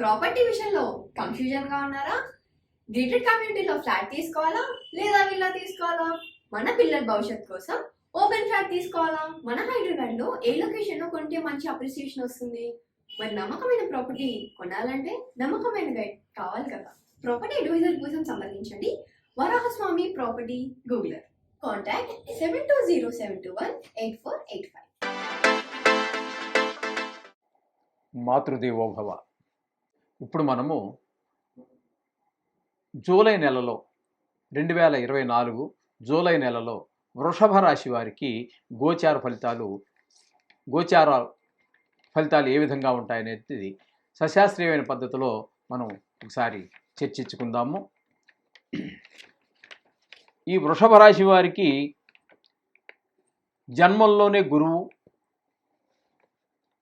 Property విషయంలో confusion గా ఉన్నారా? గేటెడ్ కమ్యూనిటీలో ఫ్లాట్ తీసుకోవాలా లేదా విల్లా తీసుకోవాలా? మన పిల్లల భవిష్యత్ కోసం ఓపెన్ ఫ్లాట్ తీసుకోవాలా? మన హైదరాబాద్ లో ఏ లొకేషన్ లో కొంటే మంచి అప్రిసియేషన్ వస్తుంది? మరి నమ్మకమైన ప్రాపర్టీ కొనాలంటే నమ్మకమైన గైడ్ కావాలి కదా. ప్రాపర్టీ అడ్వైజర్ కోసం సంప్రదించండి వరాహస్వామి ప్రాపర్టీ గూగులర్. కాంటాక్ట్ 7207218485. మాతృదేవోభవ. ఇప్పుడు మనము జూలై నెలలో 2024 జూలై నెలలో వృషభ రాశి వారికి గోచార ఫలితాలు ఏ విధంగా ఉంటాయనేది సశాస్త్రీయమైన పద్ధతిలో మనం ఒకసారి చర్చించుకుందాము. ఈ వృషభ రాశి వారికి జన్మంలోనే గురువు,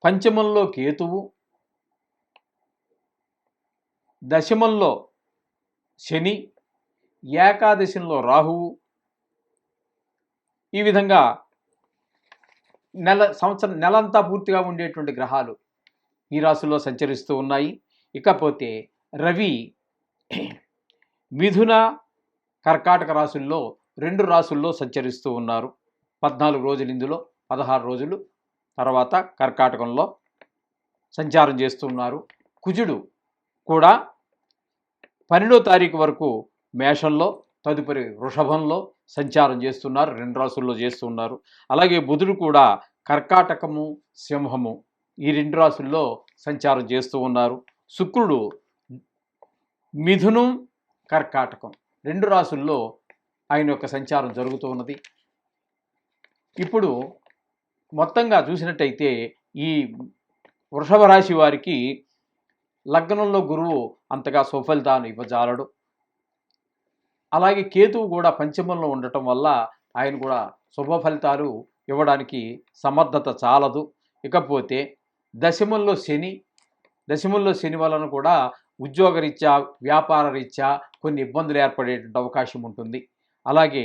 పంచమంలో కేతువు, దశమంలో శని, ఏకాదశంలో రాహువు, ఈ విధంగా సంవత్సరం నెలంతా పూర్తిగా ఉండేటువంటి గ్రహాలు ఈ రాశుల్లో సంచరిస్తూ ఉన్నాయి. ఇకపోతే రవి మిథున, కర్కాటక రాశుల్లో 2 రాశుల్లో సంచరిస్తూ ఉన్నారు. 14 రోజులు ఇందులో, 16 రోజులు తర్వాత కర్కాటకంలో సంచారం చేస్తున్నారు. కుజుడు కూడా 12వ తారీఖు వరకు మేషంలో, తదుపరి వృషభంలో సంచారం చేస్తున్నారు. 2 రాశుల్లో చేస్తున్నారు. అలాగే బుధుడు కూడా కర్కాటకము, సింహము ఈ 2 రాశుల్లో సంచారం చేస్తూ ఉన్నారు. శుక్రుడు మిథునం, కర్కాటకం 2 రాశుల్లో ఆయన యొక్క సంచారం జరుగుతూ ఉన్నది. ఇప్పుడు మొత్తంగా చూసినట్టయితే ఈ వృషభ రాశి వారికి లగ్నంలో గురువు అంతగా సుఫలితాన్ని ఇవ్వజాలడు. అలాగే కేతువు కూడా పంచమంలో ఉండటం వల్ల ఆయన కూడా శుభ ఫలితాలు ఇవ్వడానికి సమర్థత చాలదు. ఇకపోతే దశమంలో శని వలన కూడా ఉద్యోగరీత్యా, వ్యాపార రీత్యా కొన్ని ఇబ్బందులు ఏర్పడేటువంటి అవకాశం ఉంటుంది. అలాగే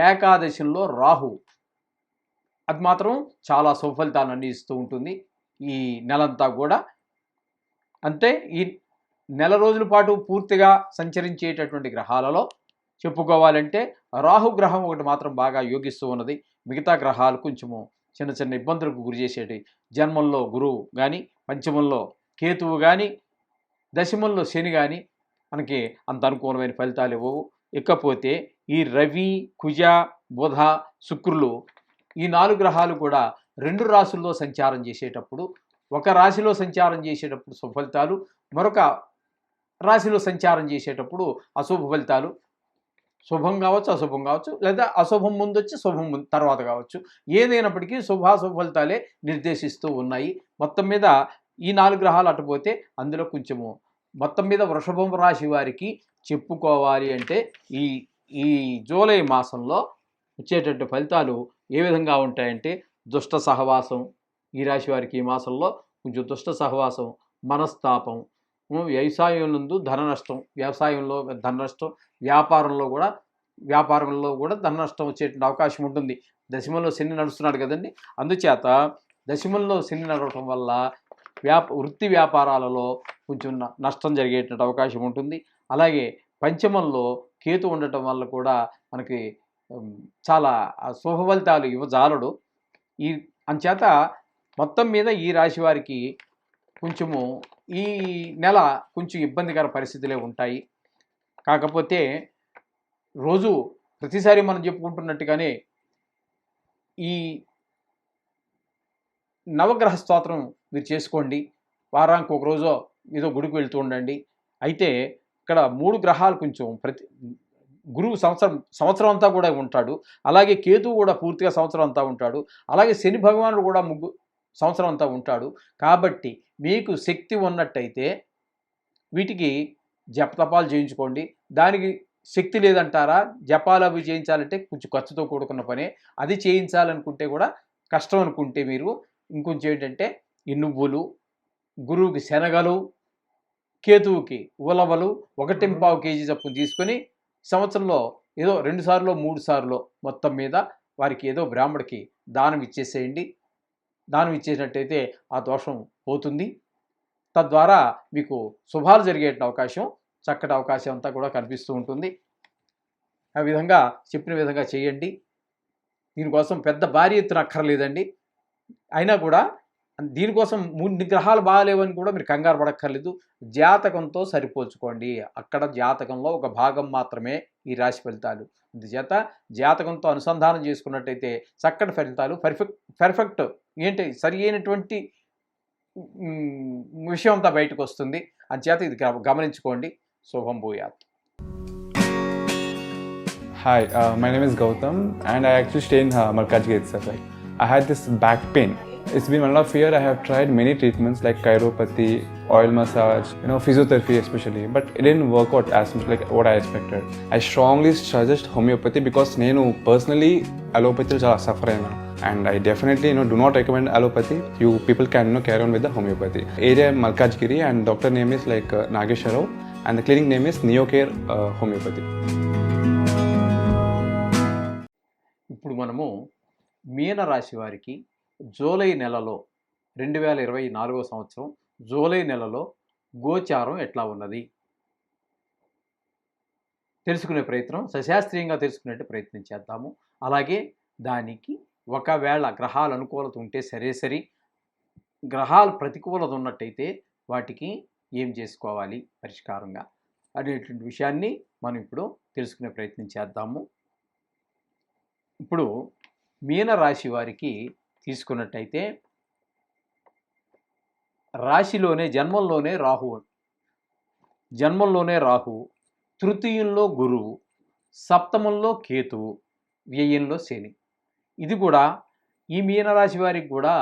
ఏకాదశంలో రాహు, అది మాత్రం చాలా సుఫలితాలను ఇస్తూ ఉంటుంది ఈ నెలంతా కూడా. అంటే ఈ నెల రోజుల పాటు పూర్తిగా సంచరించేటటువంటి గ్రహాలలో చెప్పుకోవాలంటే రాహుగ్రహం ఒకటి మాత్రం బాగా యోగిస్తూ ఉన్నది. మిగతా గ్రహాలు కొంచెము చిన్న చిన్న ఇబ్బందులకు గురి చేసేటి. జన్మంలో గురువు కానీ, పంచమంలో కేతువు కానీ, దశమంలో శని కానీ మనకి అంత అనుకూలమైన ఫలితాలు ఇవ్వవు. ఇకపోతే ఈ రవి, కుజ, బుధ, శుక్రులు ఈ 4 గ్రహాలు కూడా 2 రాశుల్లో సంచారం చేసేటప్పుడు, ఒక రాశిలో సంచారం చేసేటప్పుడు శుభ ఫలితాలు, మరొక రాశిలో సంచారం చేసేటప్పుడు అశుభ ఫలితాలు. శుభం కావచ్చు, అశుభం కావచ్చు, లేదా అశుభం ముందు వచ్చి శుభం తర్వాత కావచ్చు. ఏదైనప్పటికీ శుభాశుభ ఫలితాలే నిర్దేశిస్తూ ఉన్నాయి. మొత్తం మీద ఈ 4 గ్రహాలు అటుపోతే అందులో కొంచెము మొత్తం మీద వృషభం రాశి వారికి చెప్పుకోవాలి అంటే ఈ జూలై మాసంలో వచ్చేటటువంటి ఫలితాలు ఏ విధంగా ఉంటాయంటే, దుష్ట సహవాసం ఈ రాశి వారికి ఈ మాసంలో కొంచెం దుష్ట సహవాసం, మనస్తాపం, వ్యవసాయంలో ధన నష్టం, వ్యవసాయంలో ధన నష్టం, వ్యాపారంలో కూడా ధన నష్టం వచ్చేటువంటి అవకాశం ఉంటుంది. దశమంలో శని నడుస్తున్నాడు కదండి, అందుచేత దశమంలో శని నడవటం వల్ల వృత్తి వ్యాపారాలలో కొంచెం నష్టం జరిగేటువంటి అవకాశం ఉంటుంది. అలాగే పంచమంలో కేతు ఉండటం వల్ల కూడా మనకి చాలా శుభ ఫలితాలు ఇవ్వజాలడు. అంచేత మొత్తం మీద ఈ రాశి వారికి కొంచెము ఈ నెల కొంచెం ఇబ్బందికర పరిస్థితులే ఉంటాయి. కాకపోతే రోజు ప్రతిసారి మనం చెప్పుకుంటున్నట్టుగానే ఈ నవగ్రహ స్తోత్రం మీరు చేసుకోండి. వారానికి ఒక రోజు ఏదో గుడికి వెళ్తూ ఉండండి. అయితే ఇక్కడ 3 గ్రహాలు కొంచెం గురువు సంవత్సరం అంతా కూడా ఉంటాడు. అలాగే కేతువు కూడా పూర్తిగా సంవత్సరం అంతా ఉంటాడు. అలాగే శని భగవానుడు కూడా సంవత్సరం అంతా ఉంటాడు. కాబట్టి మీకు శక్తి ఉన్నట్టయితే వీటికి జపతపాలు చేయించుకోండి. దానికి శక్తి లేదంటారా, జపాలు అవి చేయించాలంటే కొంచెం ఖర్చుతో కూడుకున్న పనే. అది చేయించాలనుకుంటే కూడా కష్టం అనుకుంటే మీరు ఇంకొంచెం ఏంటంటే ఈ నువ్వులు, గురువుకి శనగలు, కేతువుకి ఉలవలు 1.25 kg చొప్పున తీసుకొని సంవత్సరంలో ఏదో 2 సార్లు 3 సార్లు మొత్తం మీద వారికి ఏదో బ్రాహ్మడికి దానం ఇచ్చేసేయండి. దానం ఇచ్చేసినట్టయితే ఆ దోషం పోతుంది. తద్వారా మీకు శుభాలు జరిగే అవకాశం, చక్కటి అవకాశం అంతా కూడా కనిపిస్తూ ఉంటుంది. ఆ విధంగా చెప్పిన విధంగా చేయండి. దీనికోసం పెద్ద భారీ ఎత్తున అక్కర్లేదండి. అయినా కూడా దీనికోసం 3 గ్రహాలు బాగాలేవని కూడా మీరు కంగారు పడక్కర్లేదు. జాతకంతో సరిపోల్చుకోండి. అక్కడ జాతకంలో ఒక భాగం మాత్రమే ఈ రాశి ఫలితాలు. అందుచేత జాతకంతో అనుసంధానం చేసుకున్నట్టయితే చక్కటి ఫలితాలు పర్ఫెక్ట్ ఏంటి సరి అయినటువంటి విషయం అంతా బయటకు వస్తుంది. అందుచేత ఇది గమనించుకోండి. శుభం భూయాత్. Hi, my name is Gautam and I actually stay in Malkajgiri itself. Like, I had this back pain. It's been 1.5 years. I have tried many treatments like chiropathy, oil massage, physiotherapy especially, but it didn't work out as much like what I expected. I strongly suggest homeopathy because నేను personally allopathy చాలా suffer అయినా. And I definitely do not recommend allopathy. You people can carry on with the homeopathy. Area Malkajgiri and doctor name is like Nageshwar Rao and the clinic name is Neocare Homeopathy. ఇప్పుడు మనము మీనరాశి వారికి July నెలలో 2024 సంవత్సరం July నెలలో గోచారం ఎట్లా ఉన్నది తెలుసుకునే ప్రయత్నం, సశాస్త్రీయంగా తెలుసుకునే ప్రయత్నం చేద్దాము. అలాగే దానికి ఒకవేళ గ్రహాల అనుకూలత ఉంటే సరే, గ్రహాలు ప్రతికూలత ఉన్నట్టయితే వాటికి ఏం చేసుకోవాలి పరిష్కారంగా అనేటువంటి విషయాన్ని మనం ఇప్పుడు తెలుసుకునే ప్రయత్నం చేద్దాము. ఇప్పుడు మీనరాశి వారికి తీసుకున్నట్టయితే రాశిలోనే జన్మంలోనే రాహు, తృతీయంలో గురువు, సప్తమంలో కేతువు, వ్యయంలో శని. ఇది కూడా ఈ మీనరాశి వారికి కూడా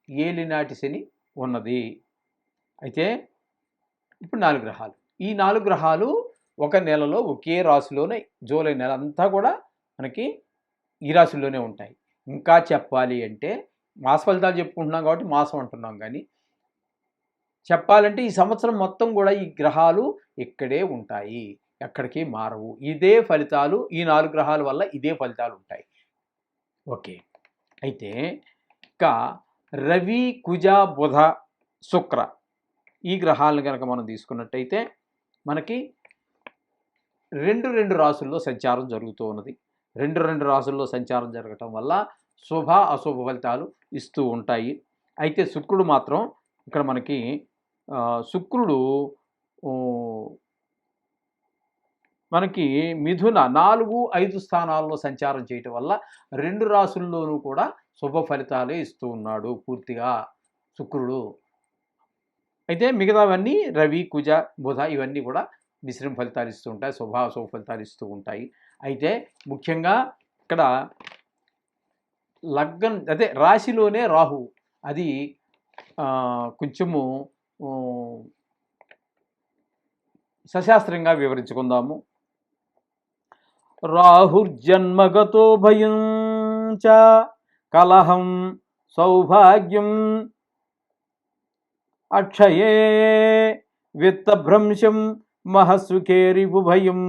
ఏలినాటి శని ఉన్నది. అయితే ఇప్పుడు 4 గ్రహాలు, ఈ 4 గ్రహాలు ఒక నెలలో ఒకే రాశిలోనే జూలై నెల అంతా కూడా మనకి ఈ రాశుల్లోనే ఉంటాయి. ఇంకా చెప్పాలి అంటే మాస ఫలితాలు చెప్పుకుంటున్నాం కాబట్టి మాసం అంటున్నాం, కానీ చెప్పాలంటే ఈ సంవత్సరం మొత్తం కూడా ఈ గ్రహాలు ఇక్కడే ఉంటాయి, ఎక్కడికి మారవు. ఇదే ఫలితాలు, ఈ 4 గ్రహాల వల్ల ఇదే ఫలితాలు ఉంటాయి. ఓకే, అయితే ఇంకా రవి, కుజ, బుధ, శుక్ర ఈ గ్రహాలను కనుక మనం తీసుకున్నట్టయితే మనకి 2 రాసుల్లో సంచారం జరుగుతూ ఉన్నది. 2 రాసుల్లో సంచారం జరగటం వల్ల శుభ అశుభ ఫలితాలు ఇస్తూ ఉంటాయి. అయితే శుక్రుడు మాత్రం ఇక్కడ మనకి శుక్రుడు మనకి మిథున 4, 5 స్థానాల్లో సంచారం చేయటం వల్ల 2 రాసుల్లోనూ కూడా శుభ ఫలితాలే ఇస్తూ ఉన్నాడు పూర్తిగా శుక్రుడు. అయితే మిగతావన్నీ రవి, కుజ, బుధ ఇవన్నీ కూడా మిశ్రమ ఫలితాలు ఇస్తూ ఉంటాయి, శుభ అశుభ ఫలితాలు ఇస్తూ ఉంటాయి. అయితే ముఖ్యంగా ఇక్కడ లగ్నం అదే రాశిలోనే రాహు, అది కొంచెము సశాస్త్రంగా వివరించుకుందాము. రాహుర్జన్మగతో భయం చ కలహం సౌభాగ్యం అక్షయే విత్తభ్రంశం మహస్సుఖేరిపు భయం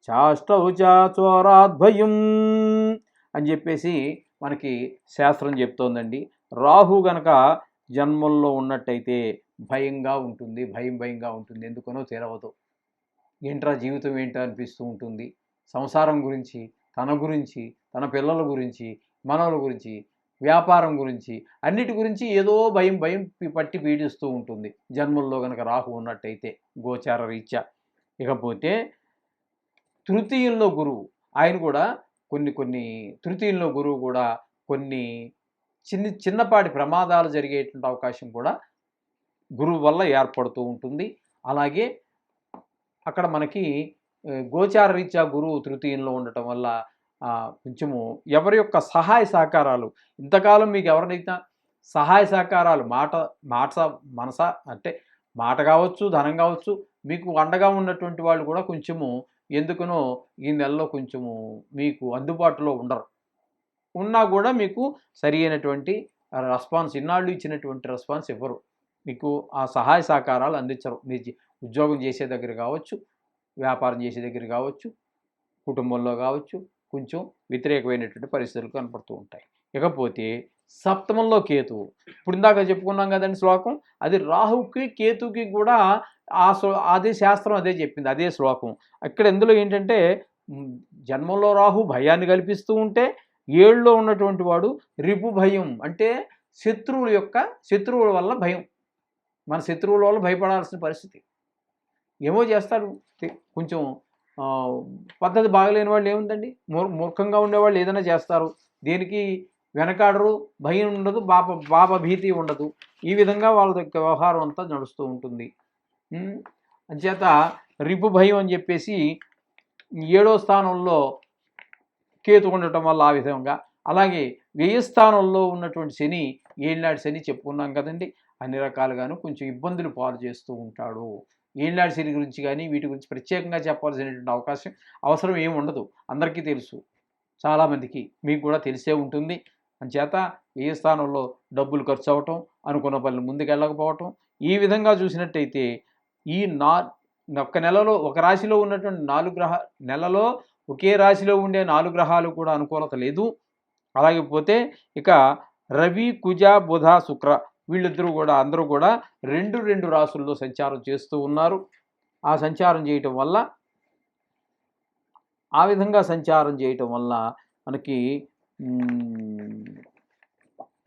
చాష్టౌ చ చోరాద్భయం అని చెప్పేసి మనకి శాస్త్రం చెప్తోందండి. రాహు గనక జన్మల్లో ఉన్నట్టయితే భయంగా ఉంటుంది, భయంగా ఉంటుంది. ఎందుకనో తెలవదు. ఏంట్రా జీవితం ఏంటో అనిపిస్తూ ఉంటుంది. సంసారం గురించి, తన గురించి, తన పిల్లల గురించి, మనవల గురించి, వ్యాపారం గురించి, అన్నిటి గురించి ఏదో భయం పట్టి పీడిస్తూ ఉంటుంది జన్మల్లో గనక రాహు ఉన్నట్టయితే గోచార రీత్యా. ఇకపోతే తృతీయంలో గురువు, ఆయన కూడా కొన్ని తృతీయంలో గురువు కూడా కొన్ని చిన్నపాటి ప్రమాదాలు జరిగేటువంటి అవకాశం కూడా గురువు వల్ల ఏర్పడుతూ ఉంటుంది. అలాగే అక్కడ మనకి గోచార రీత్యా గురువు తృతీయంలో ఉండటం వల్ల కొంచెము ఎవరి యొక్క సహాయ సహకారాలు, ఇంతకాలం మీకు ఎవరినైతే సహాయ సహకారాలు మనస అంటే మాట కావచ్చు, ధనం కావచ్చు, మీకు అండగా ఉన్నటువంటి వాళ్ళు కూడా కొంచెము ఎందుకనో ఈ నెలలో కొంచెము మీకు అందుబాటులో ఉండరు. ఉన్నా కూడా మీకు సరి అయినటువంటి రెస్పాన్స్, ఇన్నాళ్ళు ఇచ్చినటువంటి రెస్పాన్స్ ఇవ్వరు, మీకు ఆ సహాయ సహకారాలు అందించరు. మీరు ఉద్యోగం చేసే దగ్గర కావచ్చు, వ్యాపారం చేసే దగ్గర కావచ్చు, కుటుంబంలో కావచ్చు, కొంచెం వ్యతిరేకమైనటువంటి పరిస్థితులు కనపడుతూ ఉంటాయి. ఇకపోతే సప్తమంలో కేతువు. ఇప్పుడు ఇందాక చెప్పుకున్నాం కదండి శ్లోకం, అది రాహుకి కేతుకి కూడా అదే శాస్త్రం అదే చెప్పింది, అదే శ్లోకం. ఇక్కడ ఇందులో ఏంటంటే జన్మంలో రాహు భయాన్ని కల్పిస్తూ ఉంటే, ఏళ్ళలో ఉన్నటువంటి వాడు రిపు భయం అంటే శత్రువుల వల్ల భయం. మన శత్రువుల వల్ల భయపడాల్సిన పరిస్థితి. ఏమో చేస్తారు కొంచెం పద్ధతి బాగలేని వాళ్ళు ఏముందండి, మూర్ఖంగా ఉండేవాళ్ళు ఏదైనా చేస్తారు, దేనికి వెనకాడరు, భయం ఉండదు, పాప భీతి ఉండదు. ఈ విధంగా వాళ్ళ యొక్క వ్యవహారం అంతా నడుస్తూ ఉంటుంది. అంచేత రిపు భయం అని చెప్పేసి 7వ స్థానంలో కేతు ఉండటం వల్ల ఆ విధంగా. అలాగే 1000 స్థానంలో ఉన్నటువంటి శని, ఏళ్ళనాటి శని చెప్పుకున్నాం కదండి, అన్ని రకాలుగాను కొంచెం ఇబ్బందులు పాలు చేస్తూ ఉంటాడు. ఏళ్ళనాటి శని గురించి కానీ వీటి గురించి ప్రత్యేకంగా చెప్పాల్సినటువంటి అవసరం ఏమి ఉండదు, అందరికీ తెలుసు, చాలామందికి మీకు కూడా తెలిసే ఉంటుంది. అంచేత ఏ స్థానంలో డబ్బులు ఖర్చు అవ్వటం, అనుకున్న పనులు ముందుకెళ్ళకపోవటం, ఈ విధంగా చూసినట్టయితే ఈ ఒక్క నెలలో ఒక రాశిలో ఉన్నటువంటి 4 నెలలో ఒకే రాశిలో ఉండే 4 గ్రహాలు కూడా అనుకూలత లేదు. అలాగే పోతే ఇక రవి, కుజ, బుధ, శుక్ర వీళ్ళిద్దరూ కూడా అందరూ కూడా 2 రాశుల్లో సంచారం చేస్తూ ఉన్నారు. ఆ సంచారం చేయటం వల్ల, ఆ విధంగా సంచారం చేయటం వల్ల మనకి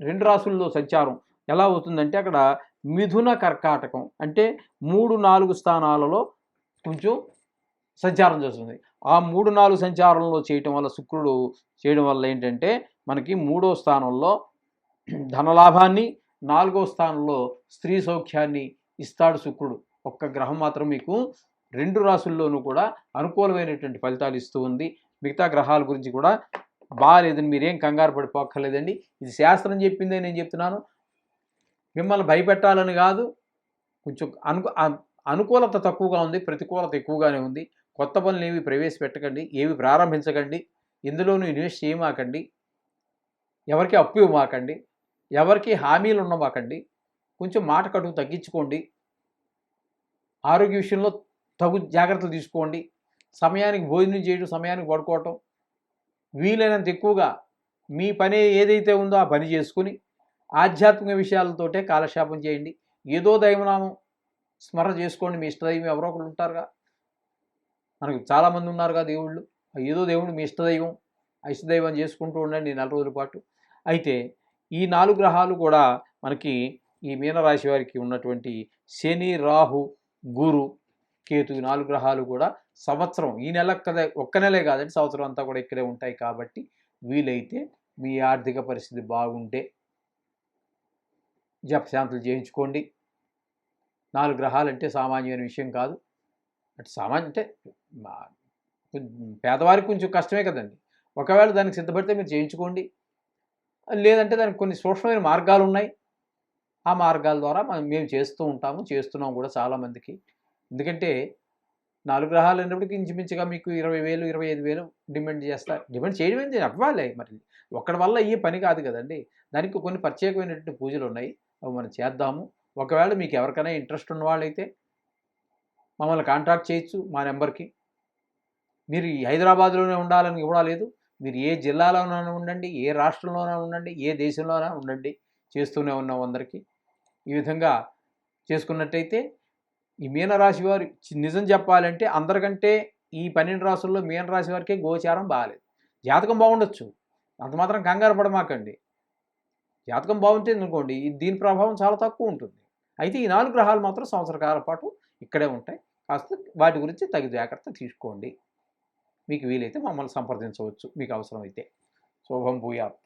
2 రాశుల్లో సంచారం ఎలా అవుతుందంటే, అక్కడ మిథున, కర్కాటకం అంటే 3-4 స్థానాలలో కొంచెం సంచారం చేస్తుంది. ఆ 3-4 సంచారంలో చేయటం వల్ల, శుక్రుడు చేయడం వల్ల ఏంటంటే మనకి 3వ స్థానంలో ధనలాభాన్ని, 4వ స్థానంలో స్త్రీ సౌఖ్యాన్ని ఇస్తాడు శుక్రుడు. ఒక్క గ్రహం మాత్రం మీకు 2 రాశుల్లోనూ కూడా అనుకూలమైనటువంటి ఫలితాలు ఇస్తూ ఉంది. మిగతా గ్రహాల గురించి కూడా బాగాలేదని మీరేం కంగారు పడిపోక్కర్లేదండి. ఇది శాస్త్రం చెప్పిందే నేను చెప్తున్నాను, మిమ్మల్ని భయపెట్టాలని కాదు. కొంచెం అనుకూలత తక్కువగా ఉంది, ప్రతికూలత ఎక్కువగానే ఉంది. కొత్త పనులు ఏవి ప్రవేశపెట్టకండి, ఏవి ప్రారంభించకండి, ఇందులోనూ ఇన్వెస్ట్ చేయమాకండి, ఎవరికి అప్పు ఇవ్వమాకండి, ఎవరికి హామీలు ఉండమాకండి. కొంచెం మాట కటుకు తగ్గించుకోండి. ఆరోగ్య విషయంలో తగు జాగ్రత్తలు తీసుకోండి. సమయానికి భోజనం చేయడం, సమయానికి పడుకోవటం, వీలైనంత ఎక్కువగా మీ పని ఏదైతే ఉందో ఆ పని చేసుకుని ఆధ్యాత్మిక విషయాలతోటే కాలక్షేపం చేయండి. ఏదో దైవనామం స్మరణ చేసుకోండి. మీ ఇష్టదైవం ఎవరో ఒకరు ఉంటారుగా, మనకు చాలామంది ఉన్నారుగా దేవుళ్ళు. ఏదో దేవుడు మీ ఇష్టదైవం, ఇష్టదైవం చేసుకుంటూ ఉండండి 4 రోజుల పాటు. అయితే ఈ 4 గ్రహాలు కూడా మనకి ఈ మీనరాశి వారికి ఉన్నటువంటి శని, రాహు, గురు, కేతు 4 గ్రహాలు కూడా సంవత్సరం, ఈ నెల కదా, ఒక్క నెలే కాదండి, సంవత్సరం అంతా కూడా ఇక్కడే ఉంటాయి. కాబట్టి వీలైతే మీ ఆర్థిక పరిస్థితి బాగుంటే జపశాంతులు చేయించుకోండి. 4 గ్రహాలంటే సామాన్యమైన విషయం కాదు. అంటే పేదవారికి కొంచెం కష్టమే కదండి. ఒకవేళ దానికి సిద్ధపడితే మీరు చేయించుకోండి. లేదంటే దానికి కొన్ని సూక్ష్మమైన మార్గాలు ఉన్నాయి. ఆ మార్గాల ద్వారా మేము చేస్తున్నాం కూడా చాలామందికి. ఎందుకంటే 4 గ్రహాలు అయినప్పటికీ ఇంచుమించుగా మీకు 20,000, 25,000 డిమాండ్ చేస్తారు. డిమాండ్ చేయడం ఏంటి, అవ్వాలి. మరి ఒక్కడి వల్ల అయ్యే పని కాదు కదండి. దానికి కొన్ని ప్రత్యేకమైనటువంటి పూజలు ఉన్నాయి, అవి మనం చేద్దాము. ఒకవేళ మీకు ఎవరికైనా ఇంట్రెస్ట్ ఉన్న వాళ్ళైతే మమ్మల్ని కాంటాక్ట్ చేయొచ్చు మా నెంబర్కి. మీరు హైదరాబాద్లోనే ఉండాలని కూడా లేదు, మీరు ఏ జిల్లాలోనైనా ఉండండి, ఏ రాష్ట్రంలోనైనా ఉండండి, ఏ దేశంలోనైనా ఉండండి, చేస్తూనే ఉన్నాం అందరికీ. ఈ విధంగా చేసుకున్నట్టయితే ఈ మీనరాశి వారు నిజం చెప్పాలంటే అందరికంటే ఈ 12 రాశుల్లో మీనరాశి వారికే గోచారం బాగాలేదు. జాతకం బాగుండొచ్చు, అంత మాత్రం కంగారు పడమాకండి. జాతకం బాగుంటే అనుకోండి దీని ప్రభావం చాలా తక్కువ ఉంటుంది. అయితే ఈ 4 గ్రహాలు మాత్రం సంవత్సర కాలం పాటు ఇక్కడే ఉంటాయి. కాస్త వాటి గురించి తగు జాగ్రత్త తీసుకోండి. మీకు వీలైతే మమ్మల్ని సంప్రదించవచ్చు మీకు అవసరమైతే. శుభం భూయాత్.